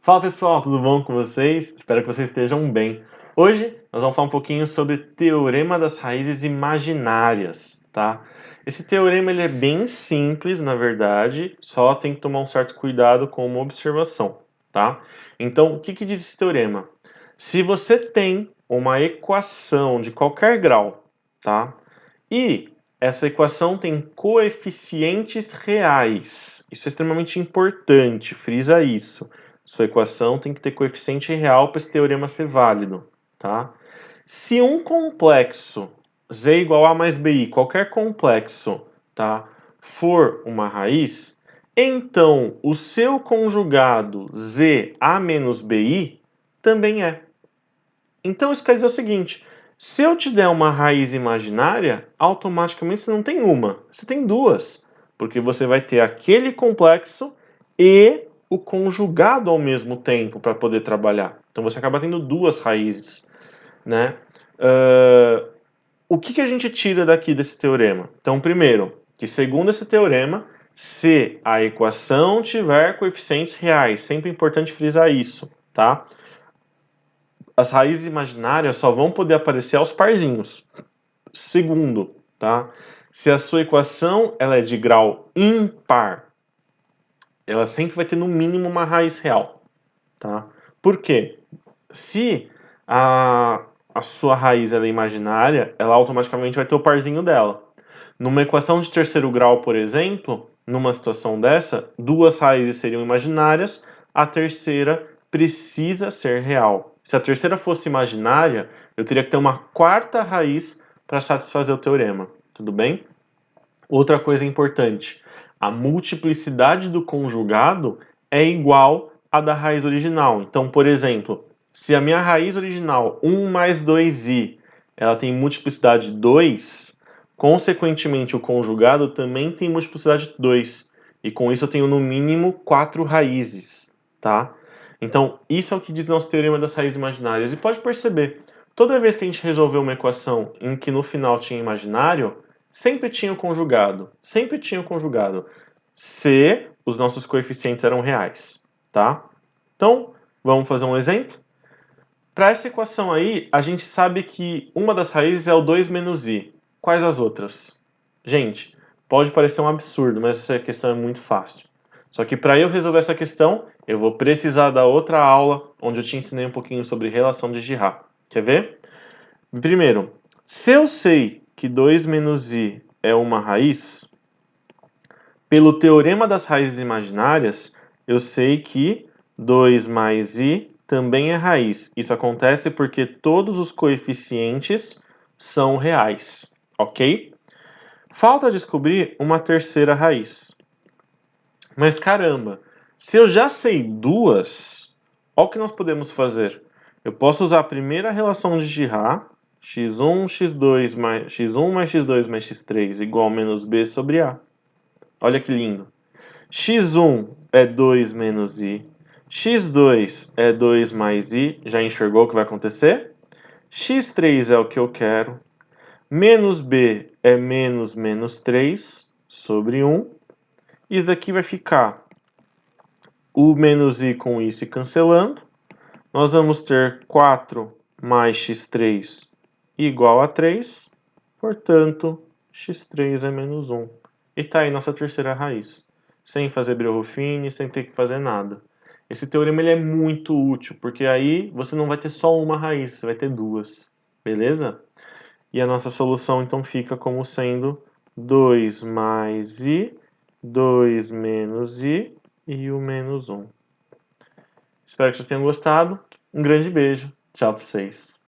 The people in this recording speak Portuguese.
Fala pessoal, tudo bom com vocês? Espero que vocês estejam bem. Hoje nós vamos falar um pouquinho sobre Teorema das Raízes Imaginárias, tá? Esse teorema ele é bem simples, na verdade, só tem que tomar um certo cuidado com uma observação, tá? Então, o que diz esse teorema? Se você tem uma equação de qualquer grau, tá? E essa equação tem coeficientes reais, isso é extremamente importante, frisa isso. Sua equação tem que ter coeficiente real para esse teorema ser válido, tá? Se um complexo z igual a mais bi, qualquer complexo, tá, for uma raiz, então o seu conjugado z a menos bi também é. Então isso quer dizer o seguinte, se eu te der uma raiz imaginária, automaticamente você não tem uma, você tem duas, porque você vai ter aquele complexo e o conjugado ao mesmo tempo para poder trabalhar. Então você acaba tendo duas raízes, né? O que a gente tira daqui desse teorema? Então, primeiro, que segundo esse teorema, se a equação tiver coeficientes reais, sempre é importante frisar isso, tá? As raízes imaginárias só vão poder aparecer aos parzinhos. Segundo, tá? Se a sua equação ela é de grau ímpar, ela sempre vai ter no mínimo uma raiz real, tá? Por quê? Se a sua raiz ela é imaginária, ela automaticamente vai ter o parzinho dela. Numa equação de terceiro grau, por exemplo, numa situação dessa, duas raízes seriam imaginárias, a terceira precisa ser real. Se a terceira fosse imaginária, eu teria que ter uma quarta raiz para satisfazer o teorema. Tudo bem? Outra coisa importante, a multiplicidade do conjugado é igual à da raiz original. Então, por exemplo, se a minha raiz original, 1 mais 2i, ela tem multiplicidade 2, consequentemente o conjugado também tem multiplicidade 2. E com isso eu tenho no mínimo 4 raízes, tá? Então, isso é o que diz nosso teorema das raízes imaginárias. E pode perceber, toda vez que a gente resolveu uma equação em que no final tinha imaginário, sempre tinha o conjugado, se os nossos coeficientes eram reais, tá? Então, vamos fazer um exemplo? Para essa equação aí, a gente sabe que uma das raízes é o 2 menos i. Quais as outras? Gente, pode parecer um absurdo, mas essa questão é muito fácil. Só que para eu resolver essa questão, eu vou precisar da outra aula, onde eu te ensinei um pouquinho sobre relação de Girard. Quer ver? Primeiro, se eu sei que 2 menos i é uma raiz, pelo teorema das raízes imaginárias, eu sei que 2 mais i também é raiz. Isso acontece porque todos os coeficientes são reais, ok? Falta descobrir uma terceira raiz. Mas caramba, se eu já sei duas, olha o que nós podemos fazer. Eu posso usar a primeira relação de Girard, x1, x2 mais x1 mais x2 mais x3 igual a menos b sobre a. Olha que lindo. x1 é 2 menos i, x2 é 2 mais i, já enxergou o que vai acontecer? x3 é o que eu quero, menos b é menos menos 3 sobre 1, isso daqui vai ficar o menos i com i se cancelando, nós vamos ter 4 mais x3 igual a 3, portanto, x3 é menos 1. E está aí nossa terceira raiz, sem fazer Breuer-Ruffini, sem ter que fazer nada. Esse teorema ele é muito útil, porque aí você não vai ter só uma raiz, você vai ter duas, beleza? E a nossa solução então fica como sendo 2 mais i, 2 menos i e o menos 1. Espero que vocês tenham gostado. Um grande beijo. Tchau pra vocês.